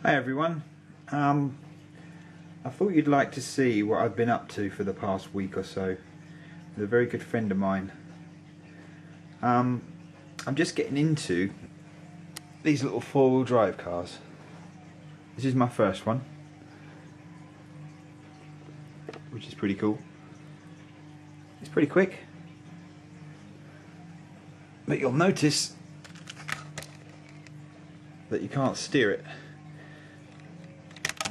Hi everyone. I thought you'd like to see what I've been up to for the past week or so with a very good friend of mine. I'm just getting into these little four-wheel drive cars. This is my first one, which is pretty cool. It's pretty quick, but you'll notice that you can't steer it.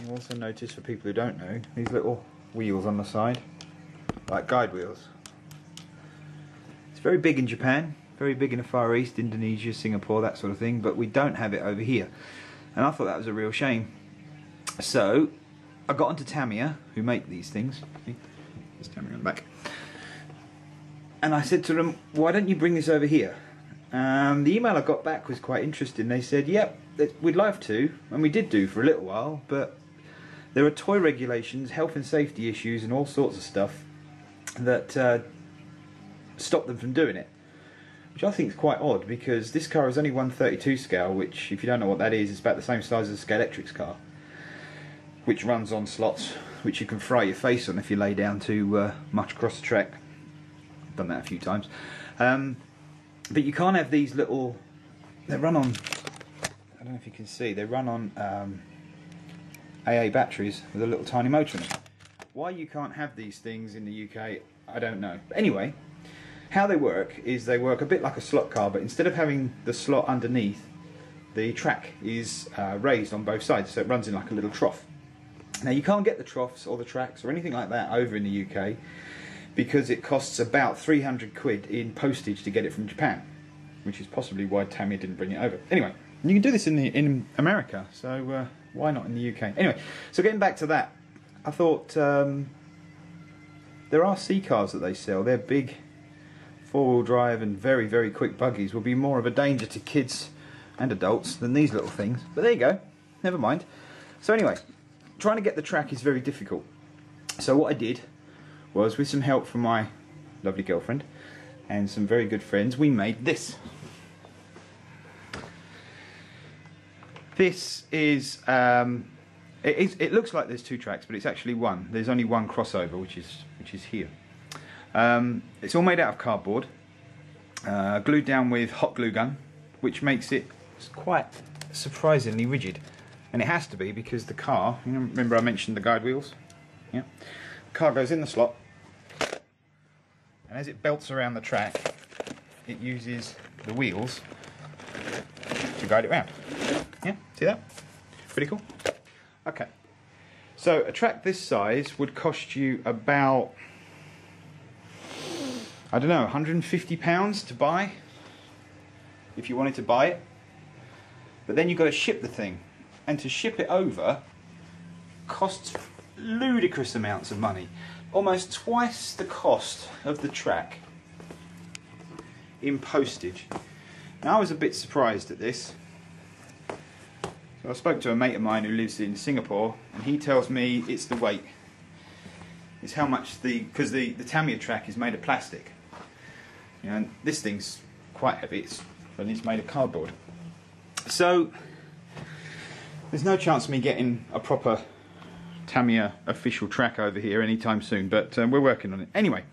You also notice, for people who don't know, these little wheels on the side, like guide wheels. It's very big in Japan, very big in the Far East, Indonesia, Singapore, that sort of thing, but we don't have it over here. And I thought that was a real shame. So I got onto Tamiya, who make these things. See? There's Tamiya on the back. And I said to them, why don't you bring this over here? The email I got back was quite interesting. They said, yep, we'd love to, and we did do for a little while, but there are toy regulations, health and safety issues and all sorts of stuff that stop them from doing it. Which I think is quite odd, because this car is only 1/32 scale, which, if you don't know what that is, it's about the same size as a Scalextric's car, which runs on slots which you can fry your face on if you lay down too much across the track. I've done that a few times. But you can't have these little, they run on, I don't know if you can see, they run on AA batteries with a little tiny motor in them. Why you can't have these things in the UK, I don't know. But anyway, how they work is they work a bit like a slot car, but instead of having the slot underneath, the track is raised on both sides, so it runs in like a little trough. Now you can't get the troughs or the tracks or anything like that over in the UK because it costs about 300 quid in postage to get it from Japan, which is possibly why Tamiya didn't bring it over. Anyway, you can do this in America, so why not in the UK? Anyway, so getting back to that, I thought there are C cars that they sell. They're big four-wheel drive and very, very quick buggies. Will be more of a danger to kids and adults than these little things. But there you go, never mind. So anyway, trying to get the track is very difficult. So what I did was, with some help from my lovely girlfriend and some very good friends, we made this. This is, it looks like there's two tracks, but it's actually one. There's only one crossover, which is here. It's all made out of cardboard, glued down with hot glue gun, which makes it quite surprisingly rigid. And it has to be, because the car, you know, remember I mentioned the guide wheels? Yeah. The car goes in the slot, and as it belts around the track, it uses the wheels to guide it round. Yeah, see that? Pretty cool. Okay, so a track this size would cost you about, I don't know, £150 to buy, if you wanted to buy it. But then you've got to ship the thing, and to ship it over costs ludicrous amounts of money. Almost twice the cost of the track in postage. Now I was a bit surprised at this. So I spoke to a mate of mine who lives in Singapore, and he tells me it's the weight. It's how much because the Tamiya track is made of plastic. You know, and this thing's quite heavy, and it's made of cardboard. So there's no chance of me getting a proper Tamiya official track over here anytime soon, but we're working on it. Anyway,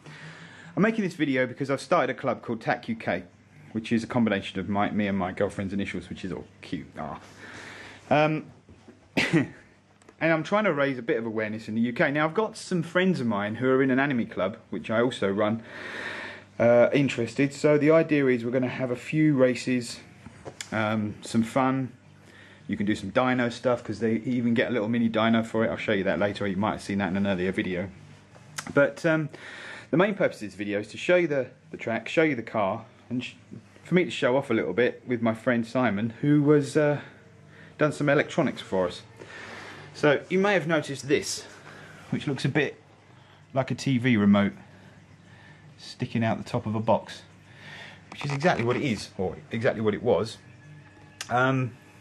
I'm making this video because I've started a club called TAC UK, which is a combination of me and my girlfriend's initials, which is all cute. And I'm trying to raise a bit of awareness in the UK. Now, I've got some friends of mine who are in an anime club, which I also run, interested. So the idea is we're going to have a few races, some fun. You can do some dyno stuff, because they even get a little mini dyno for it. I'll show you that later, or you might have seen that in an earlier video. But the main purpose of this video is to show you the track, show you the car, and for me to show off a little bit with my friend Simon, who was done some electronics for us. So you may have noticed this, which looks a bit like a TV remote sticking out the top of a box, which is exactly what it is, or exactly what it was.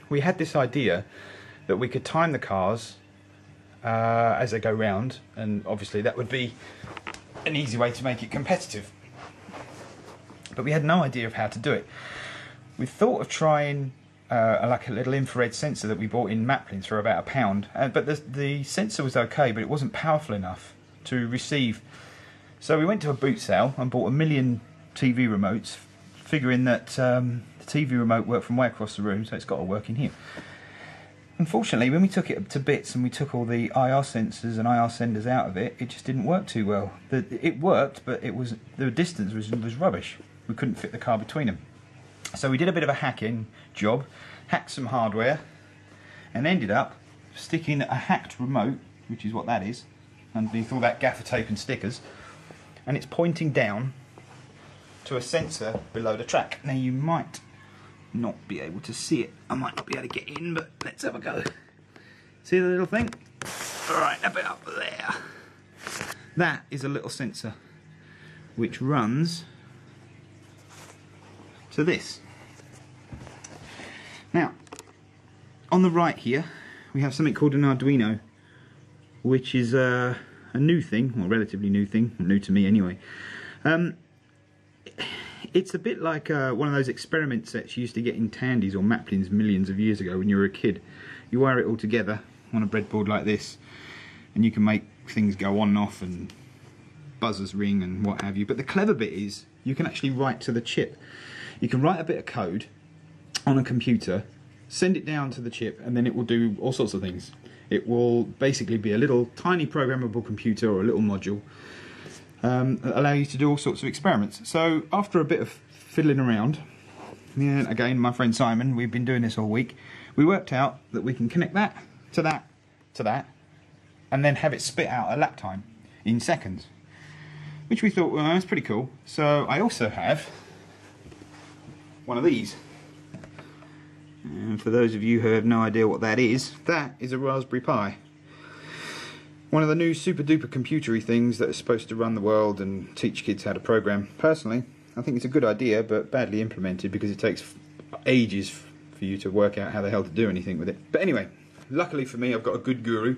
We had this idea that we could time the cars as they go round, and obviously that would be an easy way to make it competitive. But we had no idea of how to do it. We thought of trying like a little infrared sensor that we bought in Maplins for about £1. But the sensor was okay, but it wasn't powerful enough to receive. So we went to a boot sale and bought 1 million TV remotes, figuring that the TV remote worked from way across the room, so it's got to work in here. Unfortunately, when we took it to bits and we took all the IR sensors and IR senders out of it, it just didn't work too well. It worked, but the distance was rubbish. We couldn't fit the car between them. So we did a bit of a hacking job, hacked some hardware, and ended up sticking a hacked remote, which is what that is, underneath all that gaffer tape and stickers, and it's pointing down to a sensor below the track. Now you might not be able to see it, I might not be able to get in, but let's have a go. See the little thing? Right, a bit up there. That is a little sensor which runs to this. Now, on the right here, we have something called an Arduino, which is a new thing, or a relatively new thing, new to me anyway. It's a bit like one of those experiment sets you used to get in Tandies or Maplins millions of years ago when you were a kid. You wire it all together on a breadboard like this, and you can make things go on and off and buzzers ring and what have you. But the clever bit is you can actually write to the chip. You can write a bit of code on a computer, send it down to the chip, and then it will do all sorts of things. It will basically be a little tiny programmable computer or a little module that allow you to do all sorts of experiments. So after a bit of fiddling around, yeah, again, my friend Simon, we've been doing this all week, we worked out that we can connect that to that to that, and then have it spit out a lap time in seconds, which we thought, well, that's pretty cool. So I also have one of these, and for those of you who have no idea what that is a Raspberry Pi. One of the new super duper computery things that is supposed to run the world and teach kids how to program. Personally, I think it's a good idea, but badly implemented because it takes ages for you to work out how the hell to do anything with it. But anyway, luckily for me, I've got a good guru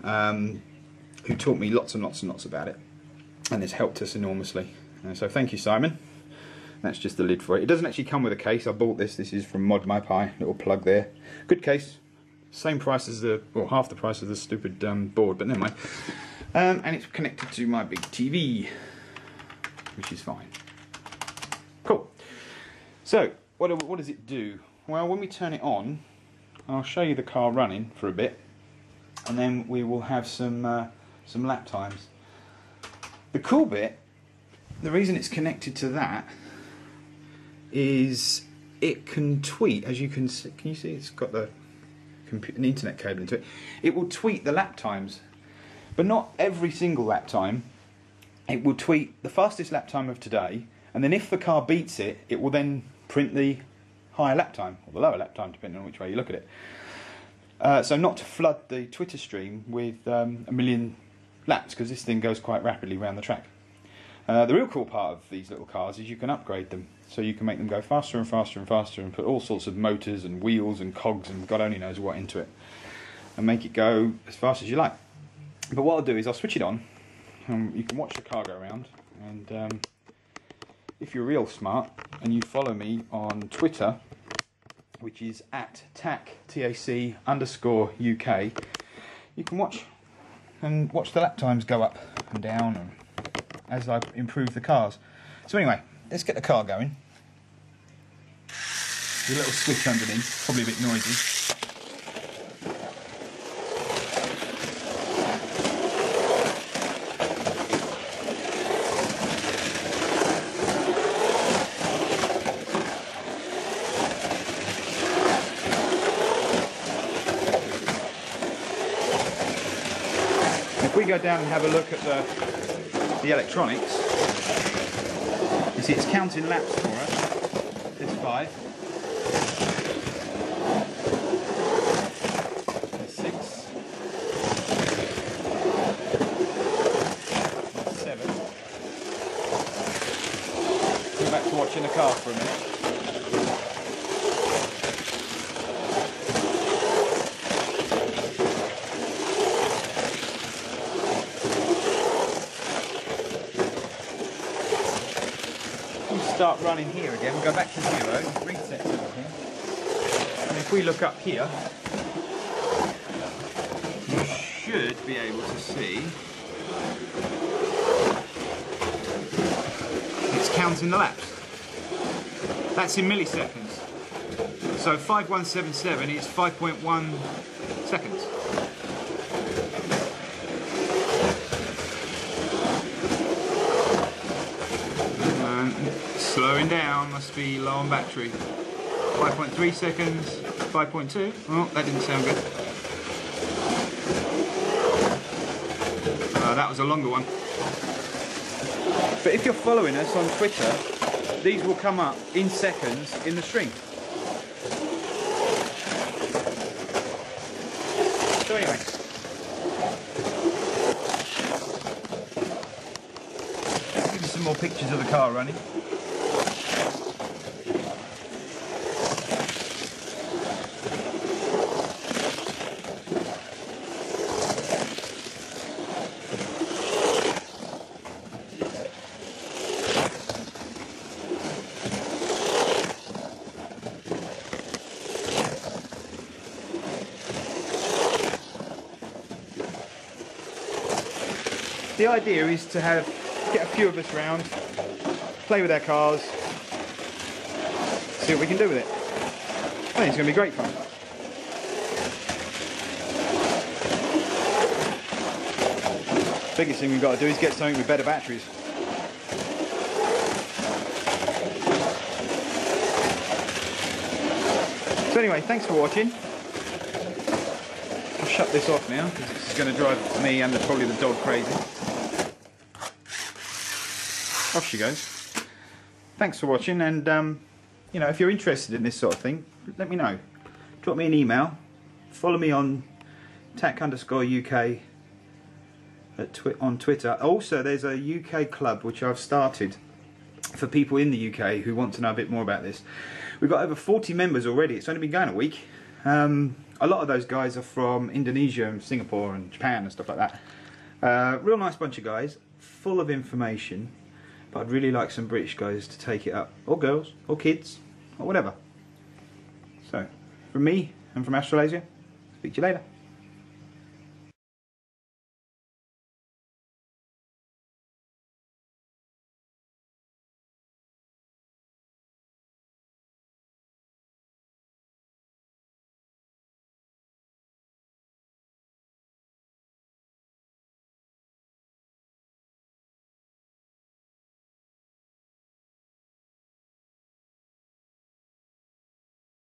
who taught me lots and lots and lots about it, and has helped us enormously. So thank you, Simon. That's just the lid for it. It doesn't actually come with a case. I bought this. This is from Mod My Pi. Little plug there. Good case. Same price as or half the price of the stupid board, but never mind. And it's connected to my big TV, which is fine. Cool. So what does it do? Well, when we turn it on, I'll show you the car running for a bit, and then we will have some lap times. The cool bit, the reason it's connected to that, is it can tweet, as you can see. Can you see it's got an internet cable into it? It will tweet the lap times, but not every single lap time. It will tweet the fastest lap time of today, and then if the car beats it, it will then print the higher lap time, or the lower lap time, depending on which way you look at it. So not to flood the Twitter stream with 1 million laps, because this thing goes quite rapidly around the track. The real cool part of these little cars is you can upgrade them, so you can make them go faster and faster and faster, and put all sorts of motors and wheels and cogs and God only knows what into it, and make it go as fast as you like. But what I'll do is I'll switch it on, and you can watch the car go around, and if you're real smart and you follow me on Twitter, which is at @TAC_UK, you can watch the lap times go up and down and as I improve the cars. So anyway, let's get the car going. There's a little switch underneath, probably a bit noisy. If we go down and have a look at the electronics, you see it's counting laps for us. There's 5. There's 6. There's 7. Go back to watching the car for a minute. Start running here again, we'll go back to 0, reset everything. if we look up here, you should be able to see it's counting the laps. That's in milliseconds. So 5177 is 5.1 seconds. Slowing down, must be low on battery. 5.3 seconds, 5.2. Oh, that didn't sound good. That was a longer one. But if you're following us on Twitter, these will come up in seconds in the stream. So anyway. Let's give you some more pictures of the car running. The idea is to get a few of us round, play with our cars, see what we can do with it. I think it's going to be great fun. Biggest thing we've got to do is get something with better batteries. So anyway, thanks for watching. I'll shut this off now because this is going to drive me and probably the dog crazy. Off she goes. Thanks for watching, and you know, if you're interested in this sort of thing, let me know. Drop me an email. Follow me on tac_UK on Twitter. Also, there's a UK club which I've started for people in the UK who want to know a bit more about this. We've got over 40 members already. It's only been going a week. A lot of those guys are from Indonesia and Singapore and Japan and stuff like that. Real nice bunch of guys, full of information. But I'd really like some British guys to take it up, or girls, or kids, or whatever. So, from me and from Australasia, speak to you later.